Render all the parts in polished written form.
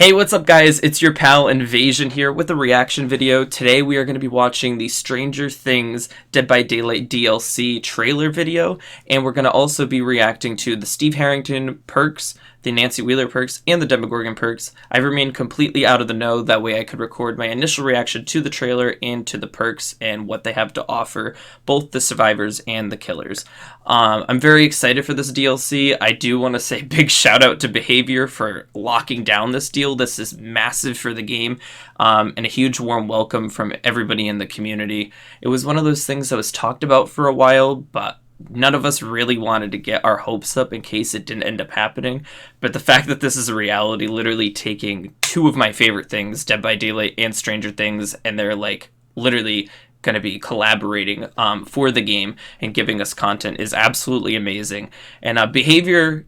Hey, what's up guys? It's your pal Invasion here with a reaction video. Today we are going to be watching the Stranger Things Dead by Daylight DLC trailer video, and we're going to also be reacting to the Steve Harrington perks, the Nancy Wheeler perks, and the Demogorgon perks. I remained completely out of the know, that way I could record my initial reaction to the trailer and to the perks and what they have to offer, both the survivors and the killers. I'm very excited for this DLC. I do want to say big shout out to Behavior for locking down this deal. This is massive for the game, and a huge warm welcome from everybody in the community. It was one of those things that was talked about for a while, but none of us really wanted to get our hopes up in case it didn't end up happening. But the fact that this is a reality, literally taking two of my favorite things, Dead by Daylight and Stranger Things, and they're like literally going to be collaborating for the game and giving us content, is absolutely amazing. And Behavior,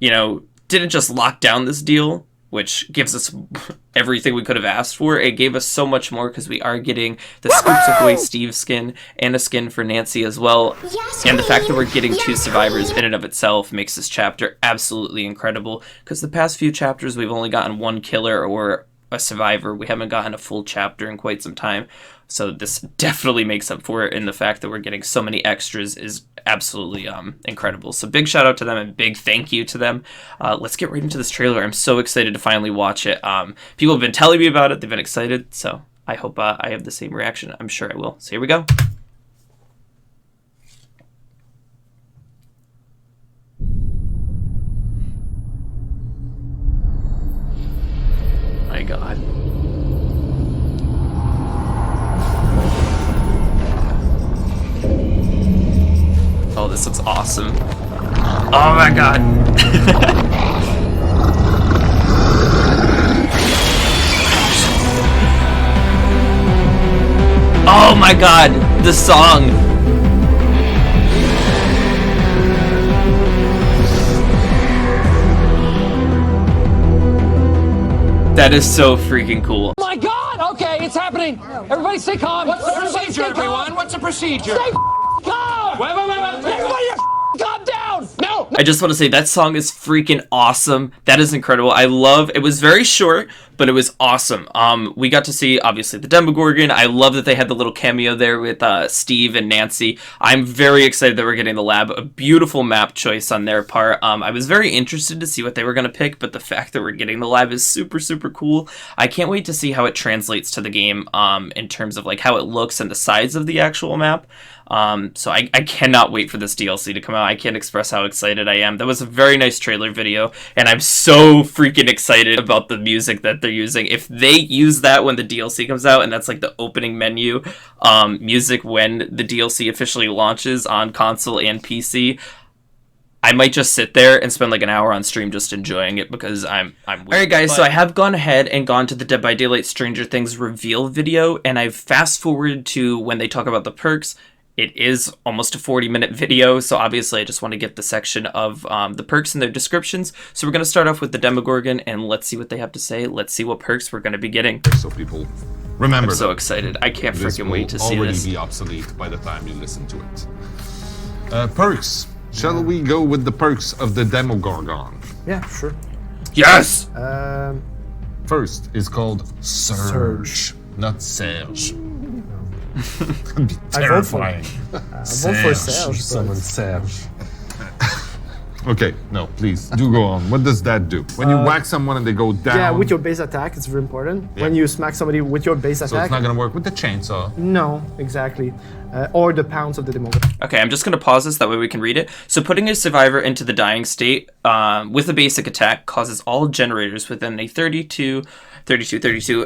didn't just lock down this deal, which gives us everything we could have asked for. It gave us so much more because we are getting the Scoops Ahoy Steve skin and a skin for Nancy as well. Yes, and the fact that we're getting two survivors in and of itself makes this chapter absolutely incredible, because the past few chapters we've only gotten one killer or a survivor. We haven't gotten a full chapter in quite some time. So this definitely makes up for it, and the fact that we're getting so many extras is absolutely incredible. So big shout out to them and big thank you to them. Let's get right into this trailer. I'm so excited to finally watch it. People have been telling me about it. They've been excited. So I hope I have the same reaction. I'm sure I will. So here we go. My God. Oh, this looks awesome. Oh my God. Oh my God, the song. That is so freaking cool. Oh my God! Okay, it's happening. Everybody stay calm. What's the procedure, everyone? What's the procedure? Stay calm! Wait. Everybody calm down! No! I just want to say that song is freaking awesome. That is incredible. I love it. Was very short, but it was awesome. We got to see obviously the Demogorgon. I love that they had the little cameo there with Steve and Nancy. I'm very excited that we're getting the lab. A beautiful map choice on their part. I was very interested to see what they were going to pick, but the fact that we're getting the lab is super, super cool. I can't wait to see how it translates to the game in terms of like how it looks and the size of the actual map. So I cannot wait for this DLC to come out. I can't express how excited I am. That was a very nice trailer video, and I'm so freaking excited about the music that they're using. If they use that when the DLC comes out, and that's like the opening menu music when the DLC officially launches on console and PC, I might just sit there and spend like an hour on stream just enjoying it, because I'm weird. Alright guys, so I have gone ahead and gone to the Dead by Daylight Stranger Things reveal video, and I've fast forwarded to when they talk about the perks. It is almost a 40-minute video, so obviously I just want to get the section of the perks and their descriptions. So we're going to start off with the Demogorgon, and let's see what they have to say. Let's see what perks we're going to be getting. So people remember. I'm so excited. I can't freaking wait to see this. Already be obsolete by the time you listen to it. Perks. Shall we go with the perks of the Demogorgon? Yeah, sure. Yes! First is called Surge. Not Serge. That'd be terrifying. I vote for Serge. Someone Serge. Okay, no, please, do go on. What does that do? When you whack someone and they go down? Yeah, with your base attack, it's very important. Yeah. When you smack somebody with your base attack. So it's not gonna work with the chainsaw? No, exactly. Or the pounds of the Demogorgon. Okay, I'm just gonna pause this, that way we can read it. So putting a survivor into the dying state with a basic attack causes all generators within a 32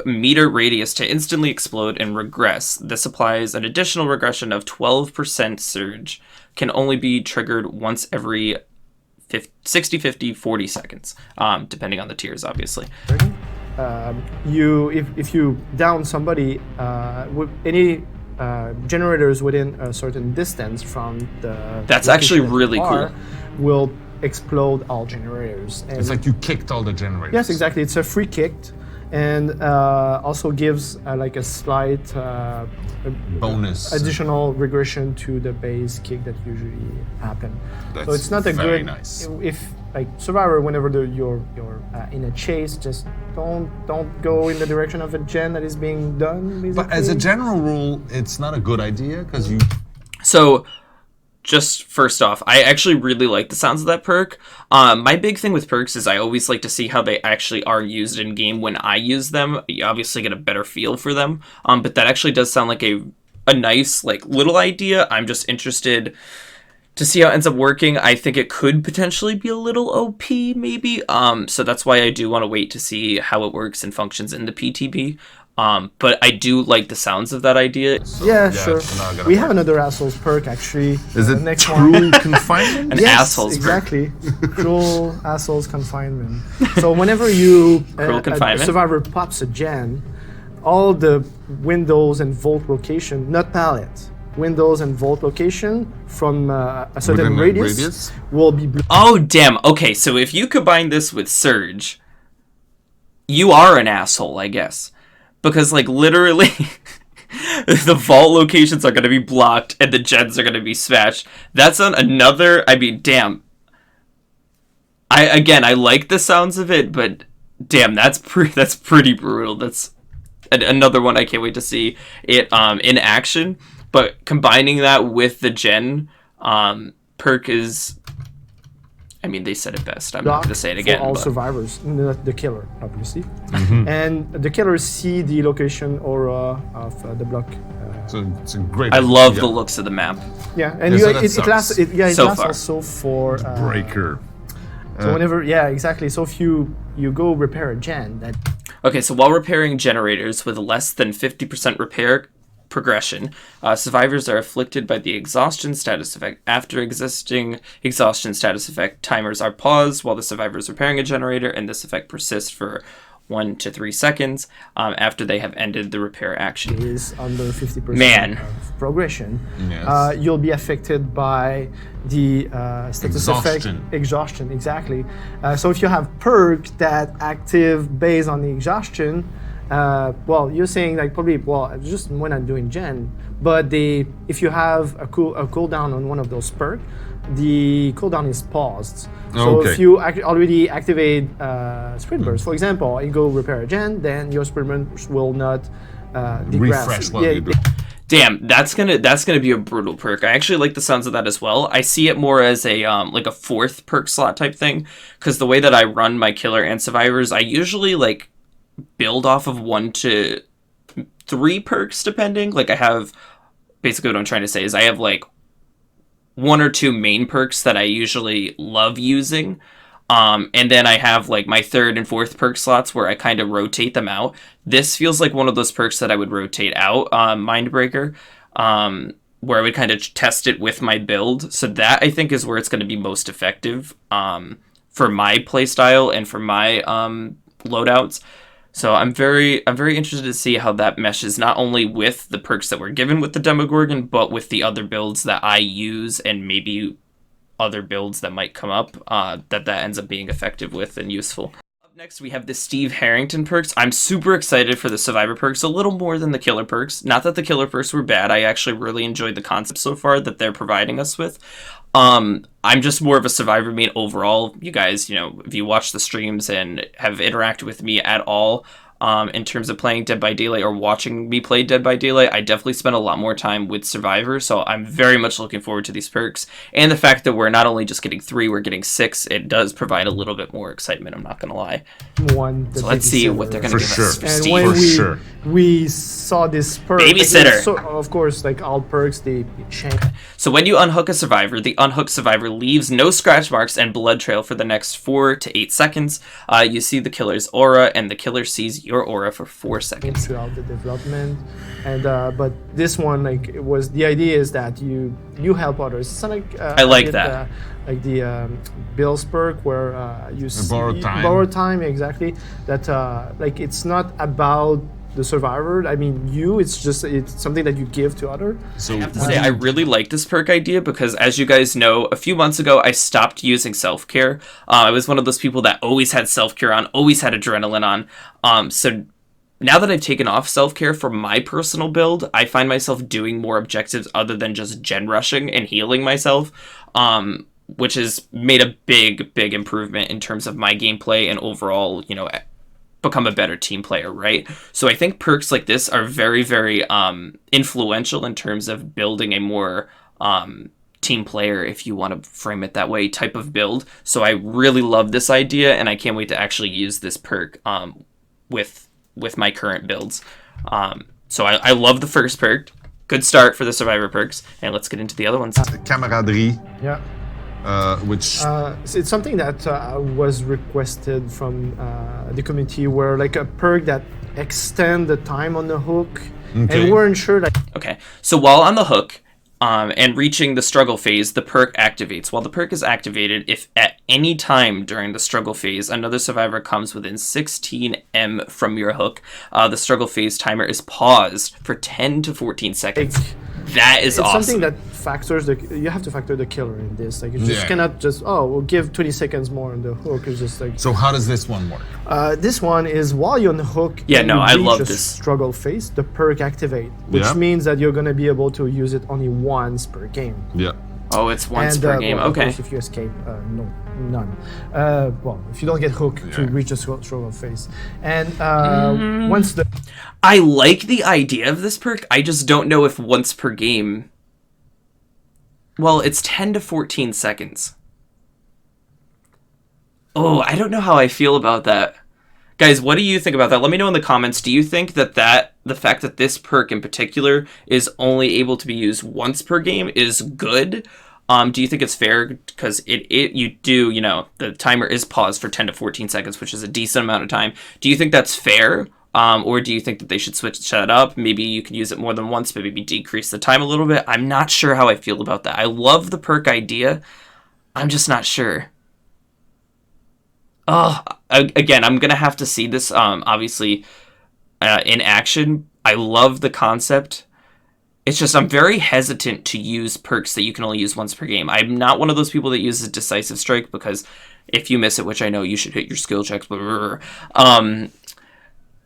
meter radius to instantly explode and regress. This applies an additional regression of 12% surge. Can only be triggered once every 60, 50, 40 seconds, depending on the tiers, obviously. If you down somebody with any generators within a certain distance from the that's actually really cool. Will explode all generators. And it's like you kicked all the generators. Yes, exactly. It's a free kick, and also gives like a slight bonus additional regression to the base kick that usually happen. That's so it's not a very good nice. If like Survivor, whenever you're in a chase, just don't go in the direction of a gen that is being done. Basically. But as a general rule, it's not a good idea because you. So, just first off, I actually really like the sounds of that perk. My big thing with perks is I always like to see how they actually are used in game. When I use them, you obviously get a better feel for them. But that actually does sound like a nice like little idea. I'm just interested to see how it ends up working. I think it could potentially be a little OP, maybe. So that's why I do want to wait to see how it works and functions in the PTB. But I do like the sounds of that idea. Yeah, sure. We have another assholes perk actually. Is it next true confinement? An Yes, assholes perk. exactly. Cruel assholes confinement. So whenever you Cruel a confinement? survivor pops a gen, all the windows and vault location, not pallet, windows and vault location from a certain Within a radius, radius? will be blocked. Oh, damn. Okay, so if you combine this with Surge, you are an asshole, I guess. Because, like, literally, the vault locations are going to be blocked and the gens are going to be smashed. That's on another... I mean, damn. I like the sounds of it, but damn, that's pretty brutal. That's another one I can't wait to see it in action. But combining that with the gen perk is... I mean, they said it best. I'm not going to say it again. For all but... survivors, not the killer, obviously. And the killers see the location aura of the block. So it's a great. I love the looks of the map. Yeah, and Yeah, so that it sucks. lasts. It So lasts far. also for breaker. So whenever, yeah, exactly. So if you go repair a gen, that Okay, so while repairing generators with less than 50% repair progression, survivors are afflicted by the exhaustion status effect. After existing exhaustion status effect, timers are paused while the survivor is repairing a generator, and this effect persists for 1 to 3 seconds after they have ended the repair action. is under 50% Man. of progression, Yes. you'll be affected by the status effect. Exhaustion. Exhaustion, exactly. So if you have perks that active based on the exhaustion, well, you're saying like probably, well, just when I'm doing gen, but if you have a cooldown on one of those perks, the cooldown is paused. So Okay. if you already activate sprint burst, for example, you go repair a gen, then your sprint burst will not degrade. Refresh while you do. Damn, that's gonna be a brutal perk. I actually like the sounds of that as well. I see it more as a like a 4th perk slot type thing, because the way that I run my killer and survivors, I usually like build off of 1 to 3 perks depending. Like I have, basically what I'm trying to say is I have like 1 or 2 main perks that I usually love using. And then I have like my 3rd and 4th perk slots where I kind of rotate them out. This feels like one of those perks that I would rotate out, Mindbreaker, where I would kind of test it with my build. So that I think is where it's going to be most effective for my playstyle and for my loadouts. So I'm very interested to see how that meshes not only with the perks that were given with the Demogorgon, but with the other builds that I use and maybe other builds that might come up that ends up being effective with and useful. Up next, we have the Steve Harrington perks. I'm super excited for the Survivor perks, a little more than the Killer perks. Not that the Killer perks were bad. I actually really enjoyed the concept so far that they're providing us with. I'm just more of a Survivor main overall. You guys, if you watch the streams and have interacted with me at all, in terms of playing Dead by Daylight or watching me play Dead by Daylight, I definitely spend a lot more time with Survivor, so I'm very much looking forward to these perks. And the fact that we're not only just getting 3, we're getting 6, it does provide a little bit more excitement, I'm not going to lie. So let's see what they're going to For give us sure. for And Steve. when For sure. we saw this perk, Babysitter. so of course, like all perks, they change. So when you unhook a survivor, the unhooked survivor leaves no scratch marks and blood trail for the next 4 to 8 seconds. You see the killer's aura, and the killer sees your aura for 4 seconds. Throughout the development, and but this one, like, it was the idea is that you help others. It's not like I like that. Like the Bill's perk where you see borrowed time. borrowed time, exactly. That like it's not about the survivor. I mean, it's something that you give to other. So I have to say, I really like this perk idea because, as you guys know, a few months ago, I stopped using self-care. I was one of those people that always had self-care on, always had adrenaline on. So now that I've taken off self-care for my personal build, I find myself doing more objectives other than just gen rushing and healing myself. which has made a big improvement in terms of my gameplay and overall, become a better team player, right? So I think perks like this are very influential in terms of building a more team player, if you want to frame it that way, type of build. So I really love this idea, and I can't wait to actually use this perk with my current builds. So I love the first perk. Good start for the survivor perks, and let's get into the other ones. The camaraderie, Yeah. which It's something that was requested from the community, where like a perk that extend the time on the hook, and we weren't sure that. Okay, so while on the hook and reaching the struggle phase, the perk activates. While the perk is activated, if at any time during the struggle phase another survivor comes within 16 m from your hook, the struggle phase timer is paused for 10 to 14 seconds. That is awesome. It's something that factors you have to factor the killer in this. Like, you just Yeah. cannot just, we'll give 20 seconds more on the hook. It's just like. So how does this one work? This one is while you're on the hook. Yeah, and no, you I reach love a this. struggle phase, the perk activate, which Yeah. means that you're gonna be able to use it only once per game. Yeah. Oh, it's once And, per game. well, of Okay. course, if you escape, no, none. Well, if you don't get hooked to reach a struggle phase, and once the I like the idea of this perk. I just don't know if once per game. Well, it's 10 to 14 seconds. Oh, I don't know how I feel about that. Guys, what do you think about that? Let me know in the comments. Do you think that the fact that this perk in particular is only able to be used once per game is good? Do you think it's fair? Because the timer is paused for 10 to 14 seconds, which is a decent amount of time. Do you think that's fair? Or do you think that they should switch that up? Maybe you can use it more than once, but maybe decrease the time a little bit. I'm not sure how I feel about that. I love the perk idea. I'm just not sure. Oh, again, I'm going to have to see this, obviously, in action. I love the concept. It's just I'm very hesitant to use perks that you can only use once per game. I'm not one of those people that uses Decisive Strike, because if you miss it, which I know you should hit your skill checks,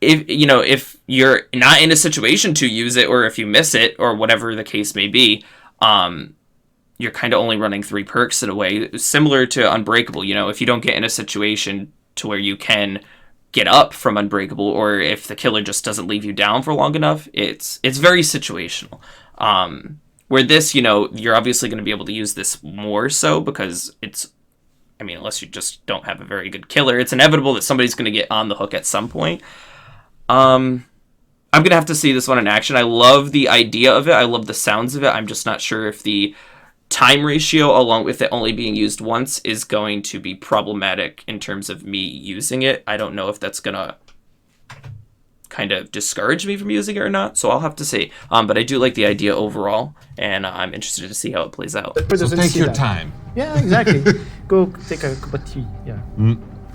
if you're not in a situation to use it, or if you miss it, or whatever the case may be, you're kind of only running 3 perks in a way, similar to Unbreakable. If you don't get in a situation to where you can get up from Unbreakable, or if the killer just doesn't leave you down for long enough, it's very situational. Where this, you're obviously going to be able to use this more so, because unless you just don't have a very good killer, it's inevitable that somebody's going to get on the hook at some point. I'm going to have to see this one in action. I love the idea of it. I love the sounds of it. I'm just not sure if the time ratio, along with it only being used once, is going to be problematic in terms of me using it. I don't know if that's going to kind of discourage me from using it or not, so I'll have to see. But I do like the idea overall, and I'm interested to see how it plays out. But So doesn't take see your that. time. Yeah, exactly. Go take a cup of tea. Yeah.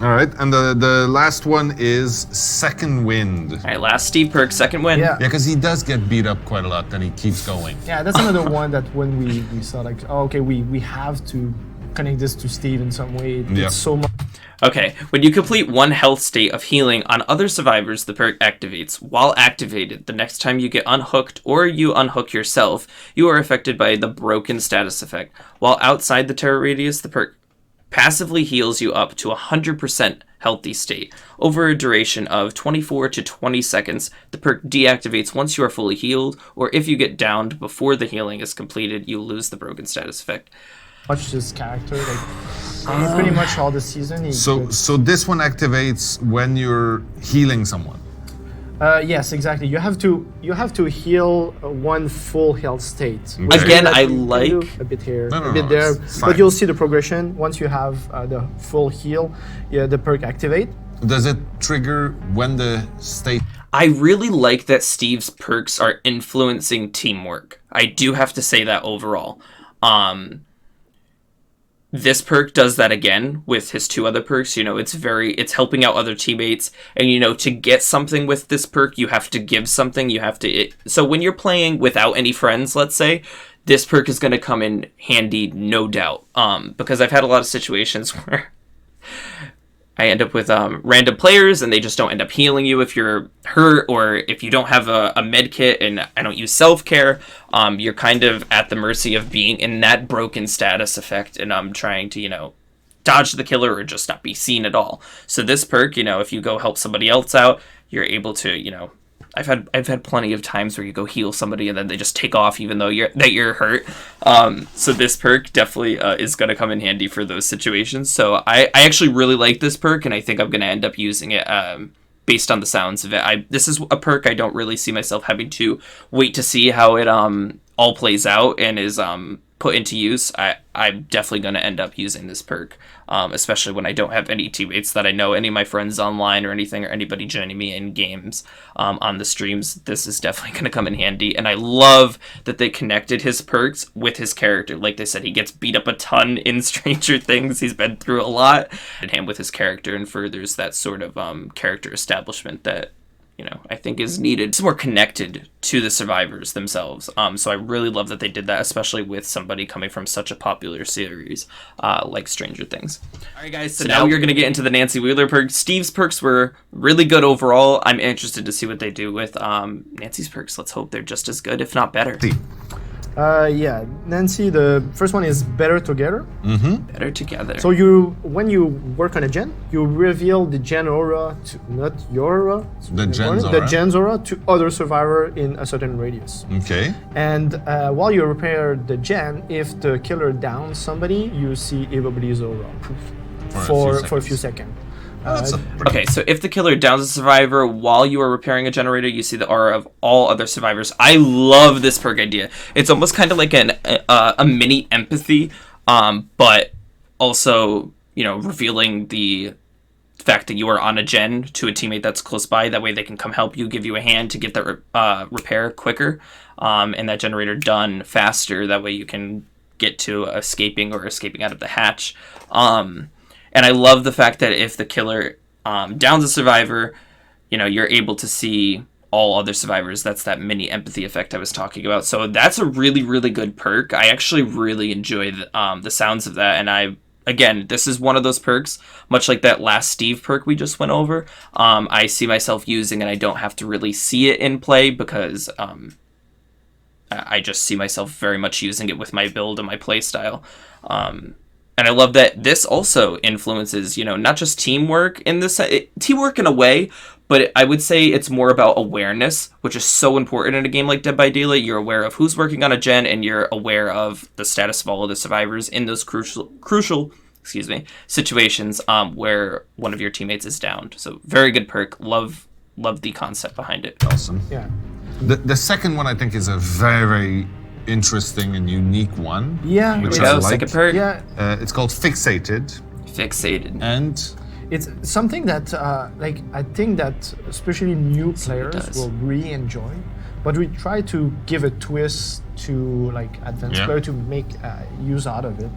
All right, and the last one is Second Wind. All right, last Steve perk, second win. Yeah. Yeah, because he does get beat up quite a lot, then he keeps going. Yeah, that's another one that when we saw, like, okay, we have to connect this to Steve in some way. Yeah. It's so much. Okay, when you complete one health state of healing on other survivors, the perk activates. While activated, the next time you get unhooked or you unhook yourself, you are affected by the broken status effect. While outside the terror radius, the perk passively heals you up to 100% healthy state. Over a duration of 24 to 20 seconds, the perk deactivates once you are fully healed, or if you get downed before the healing is completed, you lose the broken status effect. Watch this character, like pretty much all the season. So this one activates when you're healing someone. Yes, exactly. You have to heal one full health state. Which Again, means that I you can like- do a bit here, No, a bit there, it's fine. but you'll see the progression once you have the full heal. Yeah, the perk activate. Does it trigger when the state? I really like that Steve's perks are influencing teamwork. I do have to say that overall. This perk does that again with his 2 other perks. It's helping out other teammates. And, to get something with this perk, you have to give something. So when you're playing without any friends, let's say, this perk is going to come in handy, no doubt. Because I've had a lot of situations where I end up with random players, and they just don't end up healing you if you're hurt, or if you don't have a med kit, and I don't use self-care. You're kind of at the mercy of being in that broken status effect, and I'm trying to, dodge the killer or just not be seen at all. So this perk, if you go help somebody else out, you're able to, I've had plenty of times where you go heal somebody and then they just take off even though you're hurt. So this perk definitely is going to come in handy for those situations. So I actually really like this perk, and I think I'm going to end up using it based on the sounds of it. This is a perk I don't really see myself having to wait to see how it all plays out and is put into use. I'm definitely going to end up using this perk, especially when I don't have any teammates that I know, any of my friends online or anything, or anybody joining me in games on the streams. This is definitely going to come in handy, and I love that they connected his perks with his character. Like they said, he gets beat up a ton in Stranger Things. He's been through a lot, and him with his character and furthers that sort of character establishment that I think is needed. It's more connected to the survivors themselves. So I really love that they did that, especially with somebody coming from such a popular series like Stranger Things. All right, guys, so now we're going to get into the Nancy Wheeler perks. Steve's perks were really good overall. I'm interested to see what they do with Nancy's perks. Let's hope they're just as good, if not better. Yeah, Nancy, the first one is Better Together. Better Together. So when you work on a gen, you reveal the gen aura to, not your aura, the gen's aura to other survivor in a certain radius. Okay. And while you repair the gen, if the killer downs somebody, you see everybody's aura for a few seconds. Okay, so if the killer downs a survivor while you are repairing a generator, you see the aura of all other survivors. I love this perk idea. It's almost kind of like a mini empathy, but also, revealing the fact that you are on a gen to a teammate that's close by. That way they can come help you, give you a hand to get the repair quicker, and that generator done faster. That way you can get to escaping out of the hatch. And I love the fact that if the killer downs a survivor, you're able to see all other survivors. That's that mini empathy effect I was talking about. So that's a really, really good perk. I actually really enjoy the sounds of that. And again, this is one of those perks, much like that last Steve perk we just went over. I see myself using, and I don't have to really see it in play because I just see myself very much using it with my build and my play style. And I love that this also influences, not just teamwork teamwork in a way, but I would say it's more about awareness, which is so important in a game like Dead by Daylight. You're aware of who's working on a gen, and you're aware of the status of all of the survivors in those crucial situations where one of your teammates is downed. So very good perk. Love the concept behind it. Awesome. Yeah. The second one I think is a very, very interesting and unique one. Yeah. Which I like. Second perk. Yeah. It's called Fixated. And it's something that I think that especially new players will really enjoy, but we try to give a twist to advanced player to make use out of it.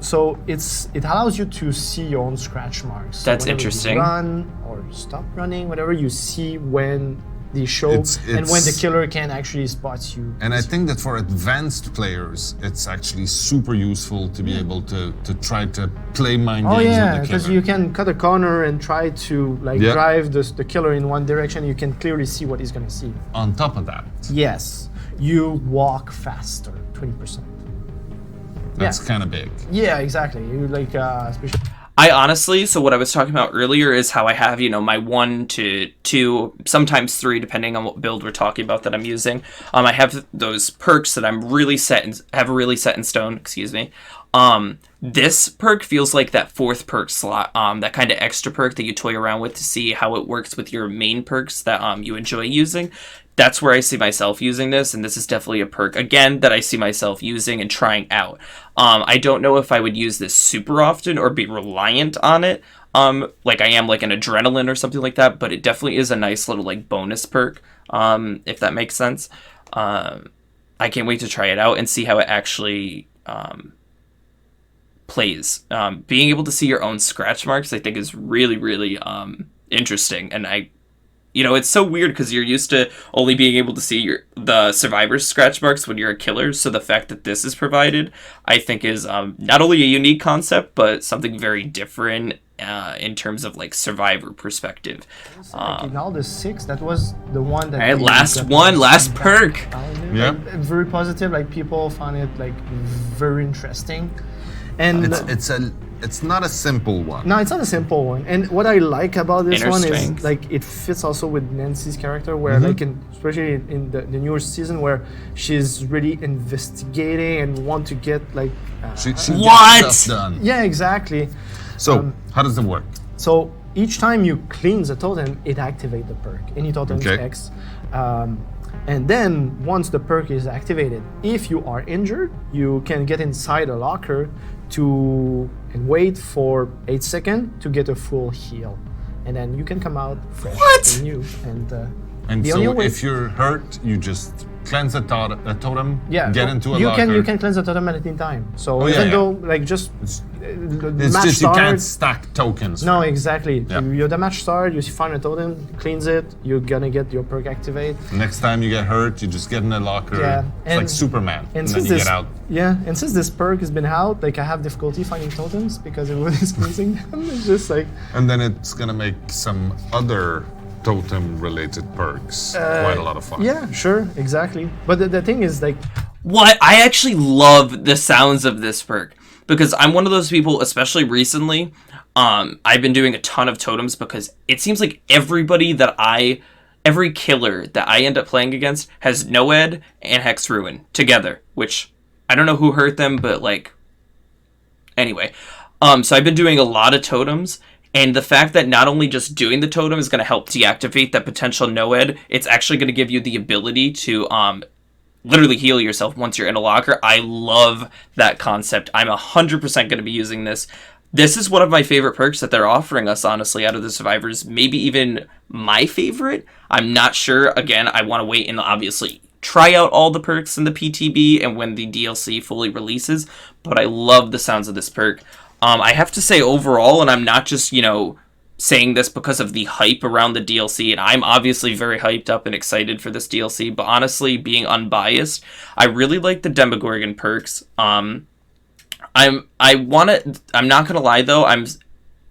So it allows you to see your own scratch marks. That's so interesting. You run or stop running, whatever you see when they show, and when the killer can actually spot you. And I think that for advanced players, it's actually super useful to be able to try to play mind games with the killer. Because you can cut a corner and try to drive the killer in one direction. You can clearly see what he's gonna see. On top of that, yes, you walk faster, 20%. That's kind of big. Yeah, exactly. You especially. I honestly, so what I was talking about earlier is how I have, my 1 to 2, sometimes 3, depending on what build we're talking about that I'm using. I have those perks that I'm really set in stone. Excuse me. This perk feels like that 4th perk slot, that kind of extra perk that you toy around with to see how it works with your main perks that you enjoy using. That's where I see myself using this, and this is definitely a perk, again, that I see myself using and trying out. I don't know if I would use this super often or be reliant on it, like I am like an adrenaline or something like that, but it definitely is a nice little bonus perk, if that makes sense. I can't wait to try it out and see how it actually plays. Being able to see your own scratch marks, I think, is really, really interesting, and it's so weird because you're used to only being able to see the survivor's scratch marks when you're a killer. So the fact that this is provided, I think, is not only a unique concept, but something very different in terms of like survivor perspective. Like in all the 6, that was the one that. All right, really last got one, most last feedback perk. out of it. Yeah. Like, very positive. Like people found it like very interesting, and It's not a simple one. no, it's not a simple one. And what I like about this Inner one strength. is like it fits also with Nancy's character, where like especially in the newer season where she's really investigating and want to get like. She What? gets stuff done. Yeah, exactly. So how does it work? So each time you cleanse a totem, it activates the perk. Any totem is Okay. X. And then once the perk is activated, if you are injured, you can get inside a locker and wait for 8 seconds to get a full heal. And then you can come out fresh What? and new. And the only so way- if you're hurt, you just cleanse a totem, yeah, get into a you locker. you can cleanse the totem at any time. So yeah, even yeah. though like just the It's match just you can't starts, stack tokens. no, exactly. Yeah. The match starts, you find a totem, cleanse it, you're gonna get your perk activate. Next time you get hurt, you just get in a locker. Yeah, It's like and- Superman. And And then since you this, get out. yeah, and since this perk has been out, like I have difficulty finding totems because everybody's cleansing them. It's just like And then it's gonna make some other totem-related perks quite a lot of fun. yeah, sure, exactly. But the thing is like What? I actually love the sounds of this perk because I'm one of those people, especially recently. I've been doing a ton of totems because it seems like every killer that I end up playing against has Noed and Hex Ruin together, which I don't know who hurt them, but like, anyway. So I've been doing a lot of totems, and the fact that not only just doing the totem is going to help deactivate that potential Noed, it's actually going to give you the ability to literally heal yourself once you're in a locker. I love that concept. I'm 100% going to be using this. This is one of my favorite perks that they're offering us, honestly, out of the survivors. Maybe even my favorite. I'm not sure. Again, I want to wait and obviously try out all the perks in the PTB and when the DLC fully releases, but I love the sounds of this perk. I have to say overall, and I'm not just, saying this because of the hype around the DLC, and I'm obviously very hyped up and excited for this DLC, but honestly, being unbiased, I really like the Demogorgon perks. I'm not gonna lie though,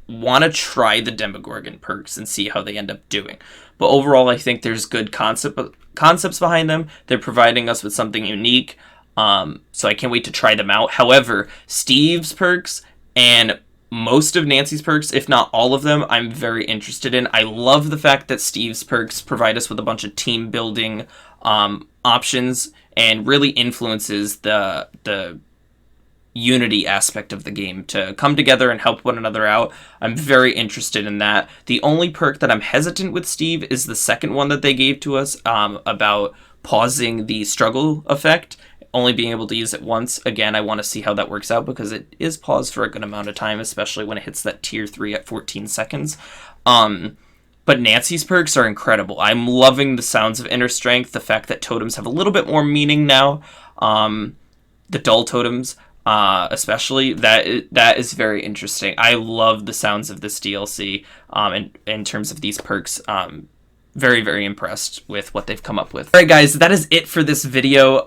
want to try the Demogorgon perks and see how they end up doing. But overall, I think there's good concepts behind them. They're providing us with something unique, so I can't wait to try them out. However, Steve's perks and most of Nancy's perks, if not all of them, I'm very interested in. I love the fact that Steve's perks provide us with a bunch of team building options and really influences the unity aspect of the game to come together and help one another out. I'm very interested in that. The only perk that I'm hesitant with Steve is the second one that they gave to us about pausing the struggle effect, only being able to use it once. Again, I want to see how that works out because it is paused for a good amount of time, especially when it hits that tier 3 at 14 seconds. But Nancy's perks are incredible. I'm loving the sounds of inner strength, the fact that totems have a little bit more meaning now. The dull totems, especially, that is very interesting. I love the sounds of this DLC in terms of these perks. Very, very impressed with what they've come up with. Alright guys, that is it for this video.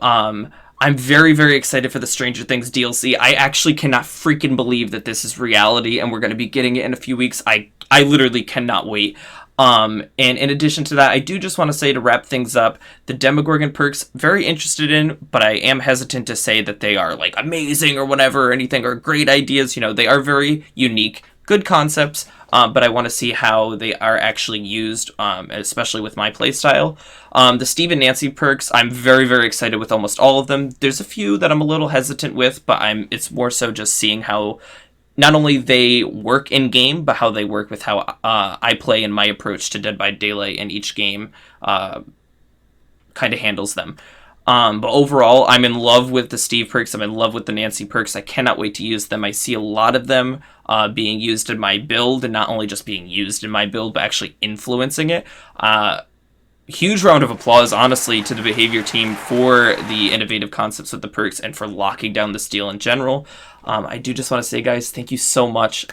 I'm very, very excited for the Stranger Things DLC. I actually cannot freaking believe that this is reality and we're going to be getting it in a few weeks. I literally cannot wait. And in addition to that, I do just want to say, to wrap things up, the Demogorgon perks, very interested in, but I am hesitant to say that they are like amazing or whatever or anything, or great ideas. They are very unique, good concepts, but I want to see how they are actually used, especially with my playstyle. The Steve and Nancy perks, I'm very, very excited with almost all of them. There's a few that I'm a little hesitant with, but it's more so just seeing how not only they work in game, but how they work with how I play and my approach to Dead by Daylight in each game kind of handles them. But overall, I'm in love with the Steve perks. I'm in love with the Nancy perks. I cannot wait to use them. I see a lot of them being used in my build, and not only just being used in my build, but actually influencing it. Huge round of applause, honestly, to the Behavior team for the innovative concepts with the perks and for locking down the steal in general. I do just want to say, guys, thank you so much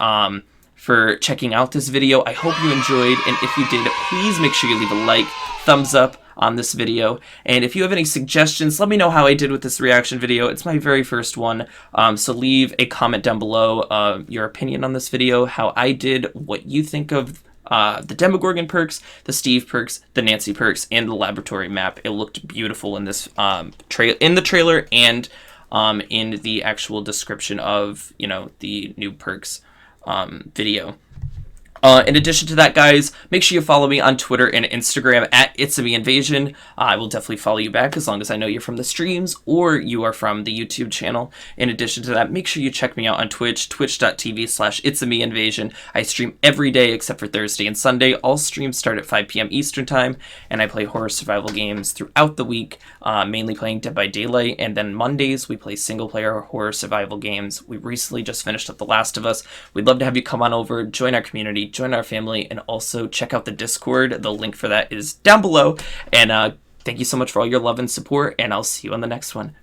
for checking out this video. I hope you enjoyed, and if you did, please make sure you leave a like, thumbs up. on this video. And if you have any suggestions, let me know how I did with this reaction video. It's my very first one, so leave a comment down below your opinion on this video, how I did, what you think of the Demogorgon perks, the Steve perks, the Nancy perks, and the laboratory map. It looked beautiful in this in the trailer and in the actual description of, you know, the new perks video. In addition to that, guys, make sure you follow me on Twitter and Instagram at ItsAMeInvasion. I will definitely follow you back as long as I know you're from the streams or you are from the YouTube channel. In addition to that, make sure you check me out on Twitch, twitch.tv/ItsAMeInvasion. I stream every day except for Thursday and Sunday. All streams start at 5 p.m. Eastern Time, and I play horror survival games throughout the week, mainly playing Dead by Daylight, and then Mondays we play single-player horror survival games. We recently just finished up The Last of Us. We'd love to have you come on over, join our community, join our family, and also check out the Discord. The link for that is down below. And thank you so much for all your love and support, and I'll see you on the next one.